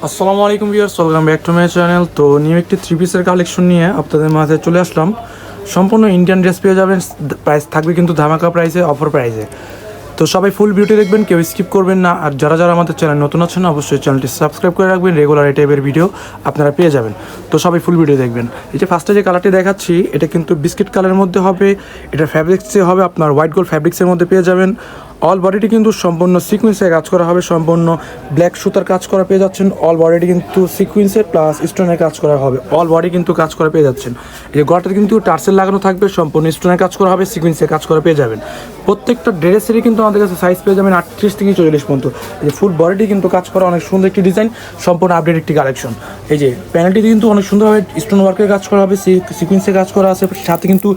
আসসালামু আলাইকুম viewers, welcome back to my channel. তো নিউ একটি থ্রি পিসের কালেকশন নিয়ে আপনাদের মাঝে চলে আসলাম। সম্পূর্ণ ইন্ডিয়ান ড্রেস পেয়ে যাবেন, প্রাইস থাকবে কিন্তু ধামাকা প্রাইসে, অফার প্রাইসে। তো সবাই ফুল ভিডিওটি দেখবেন, কেউ স্কিপ করবেন না। আর যারা যারা আমাদের চ্যানেল নতুন আছেন অবশ্যই চ্যানেলটি সাবস্ক্রাইব করে রাখবেন, রেগুলার এই টাইপের ভিডিও আপনারা পেয়ে যাবেন। তো সবাই ফুল ভিডিও দেখবেন। এই যে ফার্স্টে যে কালারটি দেখাচ্ছি এটা কিন্তু বিস্কিট কালারের মধ্যে হবে, এটা ফ্যাব্রিক্সে হবে আপনার হোয়াইট গোল্ড ফ্যাব্রিক্সের মধ্যে পেয়ে যাবেন। অল বডিটি কিন্তু সম্পূর্ণ সিকুয়েন্সে কাজ করা হবে, সম্পূর্ণ ব্ল্যাক সুতার কাজ করা পেয়ে যাচ্ছেন। অল বডিটি কিন্তু সিকুয়েন্সের প্লাস স্টোনের কাজ করা হবে, অল বডি কিন্তু কাজ করা পেয়ে যাচ্ছেন। এই গলাটাতে কিন্তু টার্সেল লাগানো থাকবে, সম্পূর্ণ স্টোনের কাজ করা হবে, সিকুয়েন্সের কাজ করা পেয়ে যাবেন। প্রত্যেকটা ড্রেসেরই কিন্তু আমাদের কাছে সাইজ পেয়ে যাবেন 38 থেকে 44 পর্যন্ত। এই যে ফুল বডিটি কিন্তু কাজ করা, অনেক সুন্দর একটি ডিজাইন, সম্পূর্ণ আপডেট একটি কালেকশন। এই যে প্যানেলটি কিন্তু অনেক সুন্দরভাবে স্টোন ওয়ার্কের কাজ করা হবে, সিকুয়েন্সের কাজ করা আছে, সাথে কিন্তু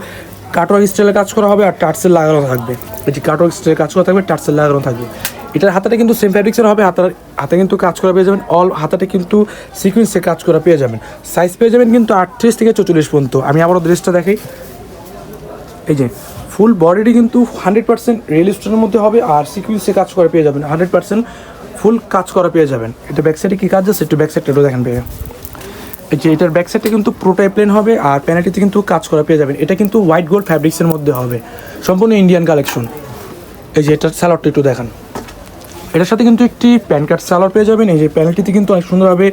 কাটওয়ার্ক স্টাইলের কাজ করা হবে আর টার্সেল লাগানো থাকবে। এই যে কাটওয়ার্ক স্টাইলের কাজ করা থাকবে, টার্সেল লাগানো থাকবে। এটার হাতাটা কিন্তু সেম ফ্যাব্রিক্সের হবে, হাতে কিন্তু কাজ করা পেয়ে যাবেন। অল হাতাটা কিন্তু সিকুয়েন্সে কাজ করা পেয়ে যাবেন। সাইজ পেয়ে যাবেন কিন্তু 38 থেকে 44 পর্যন্ত। আমি আবারও ড্রেসটা দেখাই। এই যে ফুল বডিটি কিন্তু 100% রিয়েল স্টোনের মধ্যে হবে আর সিকুয়েন্সে কাজ করা পেয়ে যাবেন, 100% ফুল কাজ করা পেয়ে যাবেন। এটা ব্যাক সাইডে কী কাজ আছে একটু ব্যাক সাইডটা একটু দেখেন পেয়ে। এই যে এটার ব্যাক সাইডটা কিন্তু পুরোটাই প্লেন হবে আর প্যানেলটিতে কিন্তু কাজ করা পেয়ে যাবেন। এটা কিন্তু হোয়াইট গোল্ড ফ্যাব্রিক্সের মধ্যে হবে, সম্পূর্ণ ইন্ডিয়ান কালেকশন। এই যে এটার সালোয়ারটা একটু দেখান। এটার সাথে কিন্তু একটি প্যান কাট সালোয়ার পেয়ে যাবেন। এই যে প্যানেলটিতে কিন্তু অনেক সুন্দরভাবে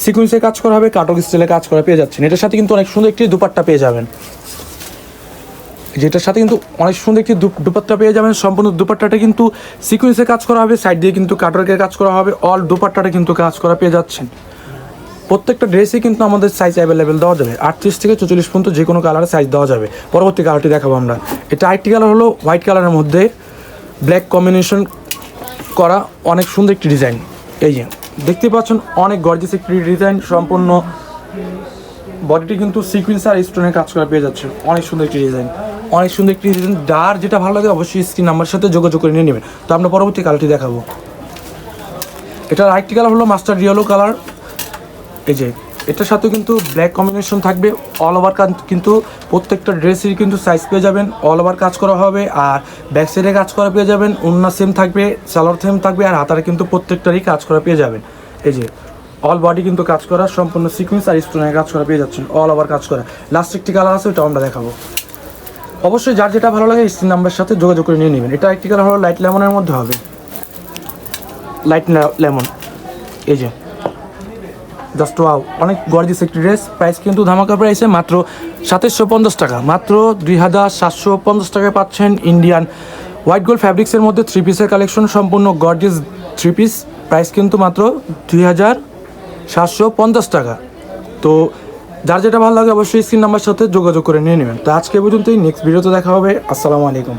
সিকুয়েন্সে কাজ করা হবে, কাটক স্টাইলে কাজ করা পেয়ে যাচ্ছেন। এটার সাথে কিন্তু অনেক সুন্দর একটি দুপাট্টা পেয়ে যাবেন। যেটার সাথে কিন্তু অনেক সুন্দর একটি দুপাট্টা পেয়ে যাবেন। সম্পূর্ণ দুপাট্টাটা কিন্তু সিকুয়েন্সে কাজ করা হবে, সাইড দিয়ে কিন্তু কাটওয়ার্কের কাজ করা হবে, অল দুপাট্টাটা কিন্তু কাজ করা পেয়ে যাচ্ছেন। প্রত্যেকটা ড্রেসে কিন্তু আমাদের সাইজ অ্যাভেলেবেল দেওয়া যাবে, 38 থেকে 44 পর্যন্ত যে কোনো কালারের সাইজ দেওয়া যাবে। পরবর্তী কালারটি দেখাবো আমরা। এটা আরেকটি কালার হলো হোয়াইট কালারের মধ্যে ব্ল্যাক কম্বিনেশন করা, অনেক সুন্দর একটি ডিজাইন। এই যে দেখতে পাচ্ছেন অনেক গর্জিয়াস একটি ডিজাইন, সম্পূর্ণ বডিটি কিন্তু সিকুয়েন্স আর স্টোনের কাজ করা পেয়ে যাচ্ছে। অনেক সুন্দর একটি ডিজাইন, অনেক সুন্দর একটি ডিজাইন। যার যেটা ভালো লাগে অবশ্যই স্ক্রিন নাম্বারের সাথে যোগাযোগ করে নিয়ে নেবেন। তো আমরা পরবর্তী কালারটি দেখাবো। এটার আরেকটি কালার হলো মাস্টার্ড ইয়েলো কালার। এই যে এটার সাথে কিন্তু ব্ল্যাক কম্বিনেশন থাকবে, অল ওভার কাজ কিন্তু প্রত্যেকটা ড্রেসেরই কিন্তু সাইজ পেয়ে যাবেন, অল ওভার কাজ করা হবে আর ব্যাক সাইডে কাজ করা পেয়ে যাবেন। ওড়না সেম থাকবে, সালোয়ার সেম থাকবে আর হাতারে কিন্তু প্রত্যেকটারই কাজ করা পেয়ে যাবেন। এই যে অল বডি কিন্তু কাজ করা, সম্পূর্ণ সিকুয়েন্স আর স্টোনের কাজ করা পেয়ে যাচ্ছেন, অল ওভার কাজ করা। লাস্ট একটি কালার আছে, ওটা আমরা দেখাবো। অবশ্যই যার যেটা ভালো লাগে স্ক্রিন নাম্বারের সাথে যোগাযোগ করে নিয়ে নেবেন। এটা একটি কালার হলো লাইট লেমনের মধ্যে হবে, লাইট লেমন। এই যে জাস্ট ওয়াও, অনেক গর্জিয়াস একটি ড্রেস। প্রাইস কিন্তু ধামাকা প্রাইসে মাত্র 2750 টাকা, মাত্র 2750 টাকায় পাচ্ছেন ইন্ডিয়ান হোয়াইট গোল্ড ফ্যাব্রিক্সের মধ্যে থ্রি পিসের কালেকশন, সম্পূর্ণ গর্জিয়াস থ্রি পিস। প্রাইস কিন্তু মাত্র 2750 টাকা। তো যার যেটা ভালো লাগে অবশ্যই স্ক্রিন নাম্বারের সাথে যোগাযোগ করে নিয়ে নেবেন। তো আজকে পর্যন্তই, নেক্সট ভিডিওতে দেখা হবে। আসসালামু আলাইকুম।